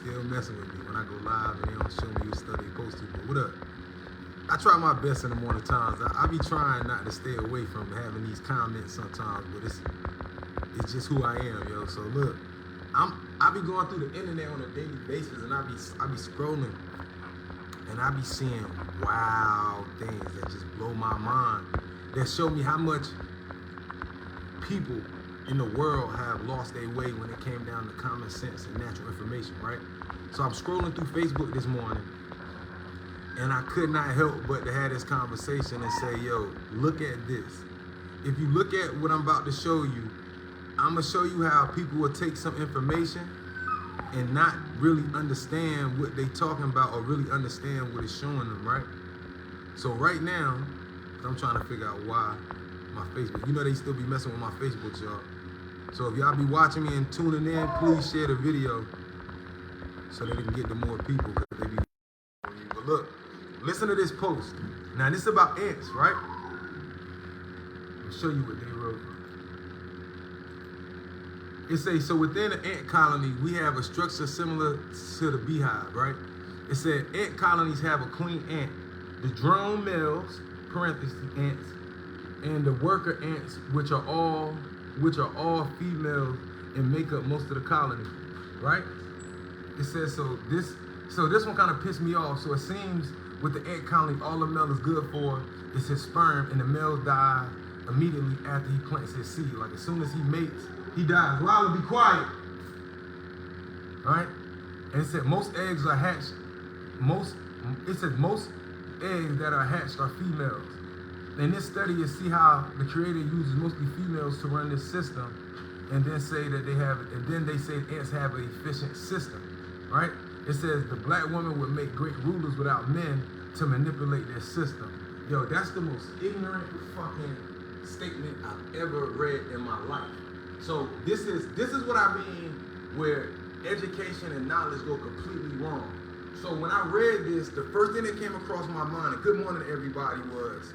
still messing with me when I go live and they don't show me the stuff they posted. But what up? I try my best in the morning times. I be trying not to stay away from having these comments sometimes, but it's just who I am, yo. So look, I be going through the internet on a daily basis, and I be scrolling, and I be seeing wild things that just blow my mind, that show me how much people in the world have lost their way when it came down to common sense and natural information, right? So I'm scrolling through Facebook this morning, and I could not help but to have this conversation and say, yo, look at this. If you look at what I'm about to show you, I'm gonna show you how people will take some information and not really understand what they talking about or really understand what it's showing them, right? So right now, I'm trying to figure out why my Facebook, you know they still be messing with my Facebook, y'all. So if y'all be watching me and tuning in, please share the video so that it can get to more people, because they be. But look, listen to this post. Now this is about ants, right? I'll show you what they wrote. It says, so within an ant colony, we have a structure similar to the beehive, right? It said ant colonies have a queen ant, the drone males, parentheses, ants, and the worker ants, which are all females and make up most of the colony, right? It says, so this one kind of pissed me off. So it seems with the ant colony, all the male is good for is his sperm, and the male die immediately after he plants his seed. Like as soon as he mates, he dies. Lila, be quiet. All right? And it said most eggs are hatched. Most eggs that are hatched are females. In this study, you see how the creator uses mostly females to run this system, and then say that they say ants have an efficient system, right? It says the black woman would make great rulers without men to manipulate their system. Yo, that's the most ignorant fucking statement I've ever read in my life. So this is what I mean where education and knowledge go completely wrong. So when I read this, the first thing that came across my mind, and good morning to everybody, was,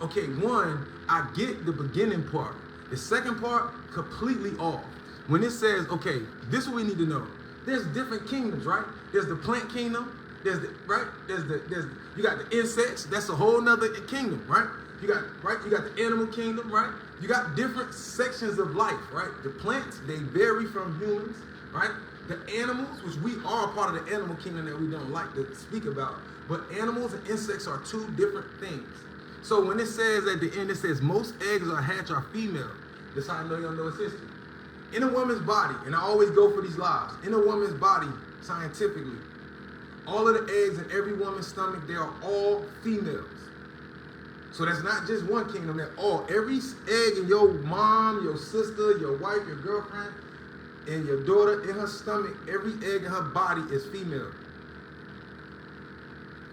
okay, one, I get the beginning part. The second part, completely off. When it says, okay, this is what we need to know. There's different kingdoms, right? There's the plant kingdom, you got the insects, that's a whole nother kingdom, right? You got the animal kingdom, right? You got different sections of life, right? The plants, they vary from humans, right? The animals, which we are a part of the animal kingdom that we don't like to speak about, but animals and insects are two different things. So when it says at the end, it says most eggs are hatched are female. That's how I know you don't know its history. In a woman's body, and I always go for these lies, in a woman's body, scientifically, all of the eggs in every woman's stomach, they are all females. So that's not just one kingdom, they're all. Every egg in your mom, your sister, your wife, your girlfriend, and your daughter in her stomach, every egg in her body is female.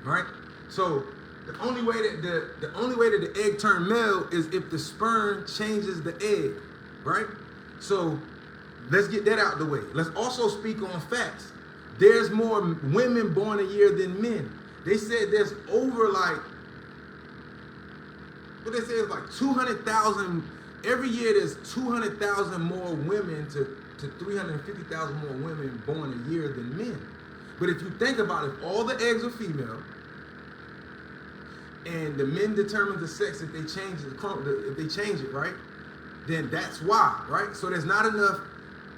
Right? So the only way that the egg turn male is if the sperm changes the egg, right? So let's get that out the way. Let's also speak on facts. There's more women born a year than men. They said there's over like 200,000. Every year there's 200,000 more women to 350,000 more women born a year than men. But if you think about it, if all the eggs are female, and the men determine the sex if they change it, right? Then that's why, right? So there's not enough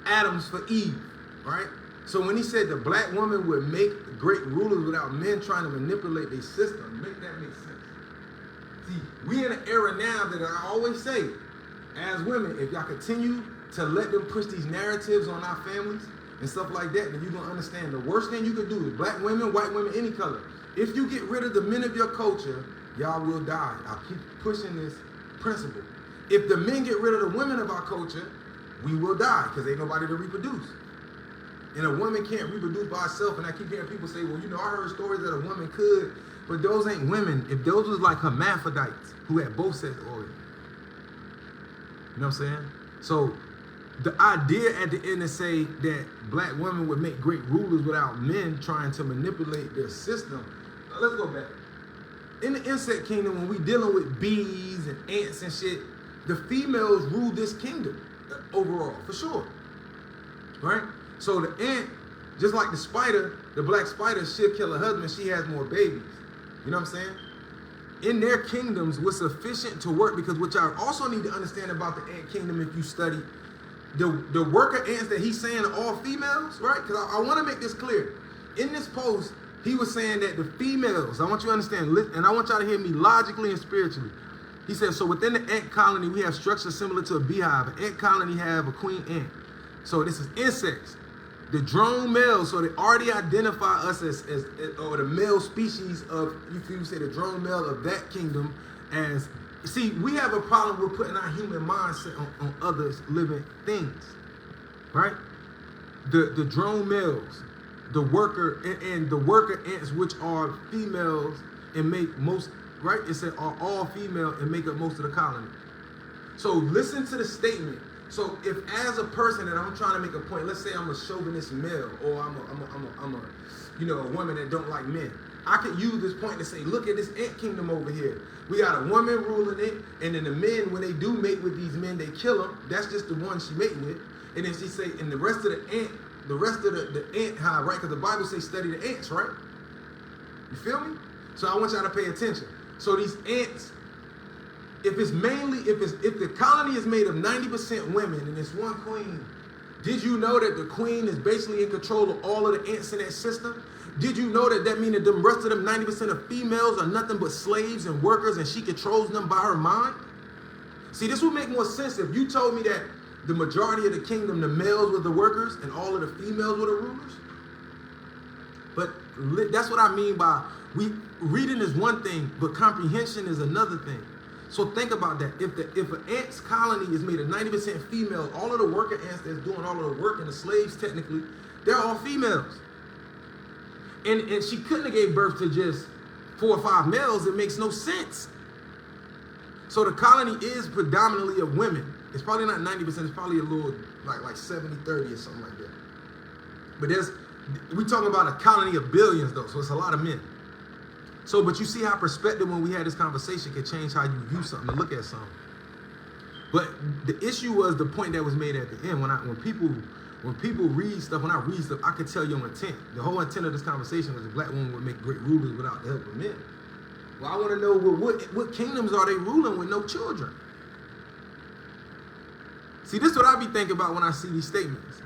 atoms for Eve, right? So when he said the black woman would make great rulers without men trying to manipulate their system, make sense. See, we in an era now that I always say, as women, if y'all continue to let them push these narratives on our families and stuff like that, then you're gonna understand the worst thing you can do is black women, white women, any color. If you get rid of the men of your culture, y'all will die. I'll keep pushing this principle. If the men get rid of the women of our culture, we will die because ain't nobody to reproduce. And a woman can't reproduce by herself. And I keep hearing people say, well, you know, I heard stories that a woman could, but those ain't women. If those was like hermaphrodites who had both sex organs. You know what I'm saying? So the idea at the end to say that black women would make great rulers without men trying to manipulate their system. Now, let's go back. In the insect kingdom, when we dealing with bees and ants and shit, the females rule this kingdom overall, for sure, right? So the ant Just like the spider, the black spider, she'll kill her husband, she has more babies. You know what I'm saying? In their kingdoms was sufficient to work, because what y'all also need to understand about the ant kingdom, if you study, the worker ants that he's saying are all females, right? Because I want to make this clear. In this post, he was saying that the females, I want you to understand, and I want y'all to hear me logically and spiritually. He said, so within the ant colony, we have structures similar to a beehive. An ant colony have a queen ant. So this is insects. The drone males, so they already identify us as or the male species of, you say the drone male of that kingdom as, see, we have a problem with putting our human mindset on others living things, right? The drone males, the worker, and the worker ants, which are females and make most, right? It said are all female and make up most of the colony. So listen to the statement. So if as a person that I'm trying to make a point, let's say I'm a chauvinist male, or I'm a woman that don't like men. I could use this point to say, look at this ant kingdom over here. We got a woman ruling it, and then the men, when they do mate with these men, they kill them. That's just the one she mate with. And then she say, and the rest of the ant hive, right? Because the Bible says study the ants, right? You feel me? So I want y'all to pay attention. So these ants, if the colony is made of 90% women and it's one queen, did you know that the queen is basically in control of all of the ants in that system? Did you know that means that the rest of them 90% of females are nothing but slaves and workers, and she controls them by her mind? See, this would make more sense if you told me that the majority of the kingdom, the males were the workers and all of the females were the rulers. But that's what I mean by reading is one thing, but comprehension is another thing. So think about that. If an ant's colony is made of 90% female, all of the worker ants that's doing all of the work, and the slaves technically, they're all females. And she couldn't have gave birth to just 4 or 5 males. It makes no sense. So the colony is predominantly of women. It's probably not 90%. It's probably a little like 70-30 or something like that. But we're talking about a colony of billions though, so it's a lot of men. So, but you see how perspective when we had this conversation can change how you view something and look at something. But the issue was the point that was made at the end. When people read stuff, when I read stuff, I could tell your intent. The whole intent of this conversation was a black woman would make great rulers without the help of men. Well, I want to know what kingdoms are they ruling with no children? See, this is what I be thinking about when I see these statements.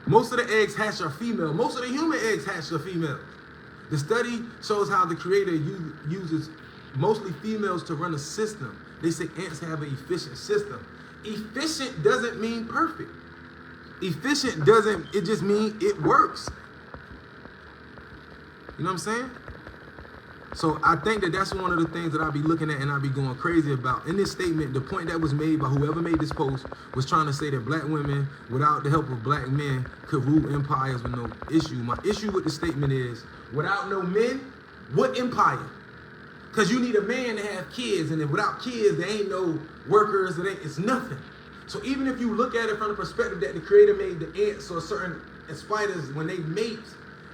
Most of the eggs hatch are female. Most of the human eggs hatch are female. The study shows how the creator uses mostly females to run a system. They say ants have an efficient system. Efficient doesn't mean perfect. Efficient it just means it works. You know what I'm saying? So I think that's one of the things that I be looking at and I be going crazy about. In this statement, the point that was made by whoever made this post was trying to say that black women, without the help of black men, could rule empires with no issue. My issue with the statement is, without no men, what empire? Because you need a man to have kids, and then without kids, there ain't no workers, it's nothing. So even if you look at it from the perspective that the creator made the ants or certain spiders, when they mate,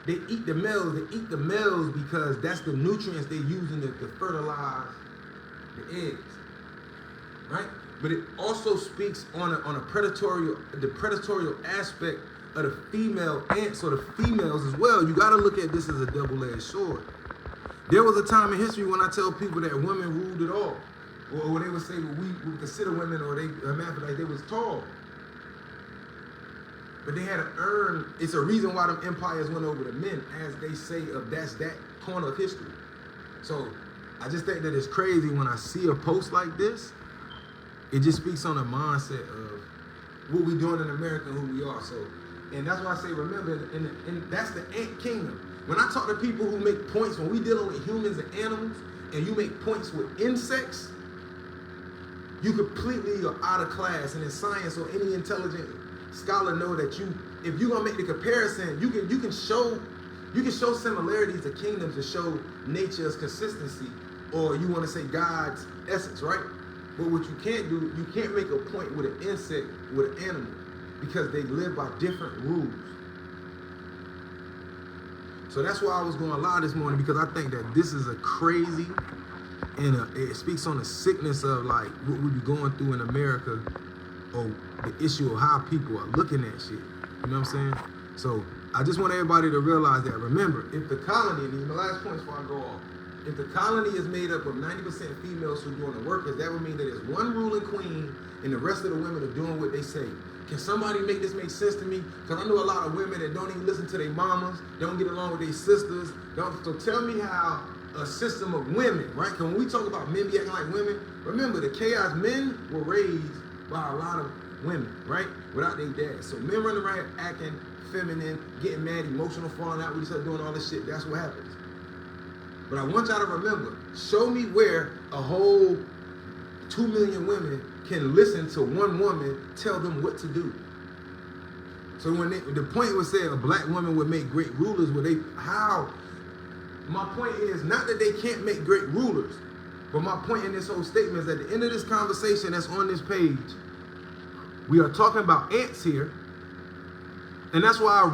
they eat the males. They eat the males because that's the nutrients they're using to fertilize the eggs, right? But it also speaks on the predatory aspect of the female ants or the females as well. You got to look at this as a double-edged sword. There was a time in history when I tell people that women ruled it all, or they would say, well, we consider women, or they hermaphrodites, they was tall. But they had to earn, it's a reason why them empires went over the men, as they say, that's that corner of history. So I just think that it's crazy when I see a post like this. It just speaks on the mindset of what we doing in America, who we are. So, and that's why I say, remember, and that's the ant kingdom. When I talk to people who make points, when we dealing with humans and animals, and you make points with insects, you completely are out of class. And in science, or any intelligent scholar know that if you're gonna make the comparison, you can show similarities to kingdoms to show nature's consistency, or you want to say God's essence, right? But what you can't do, you can't make a point with an insect, with an animal, because they live by different rules. So that's why I was going live this morning, because I think that this is a crazy, and it speaks on the sickness of like what we be going through in America, or the issue of how people are looking at shit. You know what I'm saying? So I just want everybody to realize that. Remember, if the colony, and these are my last points before I go off, if the colony is made up of 90% females who are doing the workers, that would mean that there's one ruling queen and the rest of the women are doing what they say. Can somebody make this make sense to me? Because I know a lot of women that don't even listen to their mamas, don't get along with their sisters. So tell me how a system of women, right? Because when we talk about men be acting like women, remember the chaos men were raised by a lot of women, right? Without their dads. So men running around acting feminine, getting mad, emotional, falling out with each other, doing all this shit. That's what happens. But I want y'all to remember, show me where a whole 2 million women can listen to one woman tell them what to do. So when the point was said a black woman would make great rulers, how? My point is not that they can't make great rulers, but my point in this whole statement is at the end of this conversation that's on this page, we are talking about ants here. And that's why I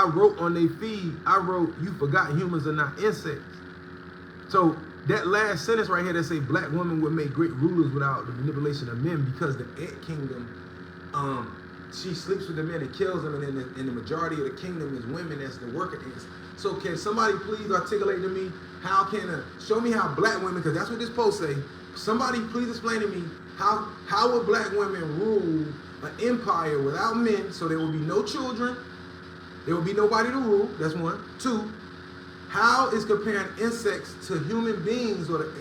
wrote on their feed, you forgot humans are not insects. So that last sentence right here that say black women would make great rulers without the manipulation of men, because the ant kingdom, she sleeps with the men and kills them, and in the majority of the kingdom is women that's the worker ants. So can somebody please articulate to me show me how black women, because that's what this post say, somebody please explain to me how would black women rule an empire without men, so there will be no children, there will be nobody to rule, that's one. Two, how is comparing insects to human beings, or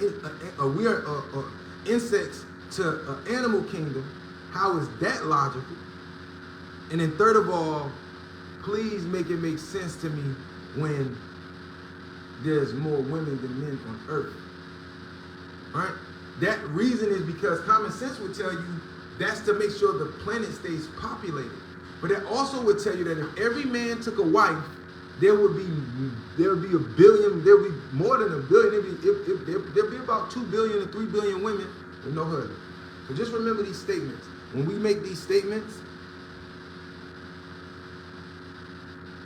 insects to an animal kingdom, how is that logical? And then third of all, please make it make sense to me when there's more women than men on earth. All right? That reason is because common sense would tell you that's to make sure the planet stays populated. But it also would tell you that if every man took a wife, there would be a billion, there would be more than a billion, there'd be about 2 billion to 3 billion women with no husband. So just remember these statements. When we make these statements,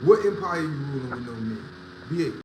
what empire you ruling with no men? B8.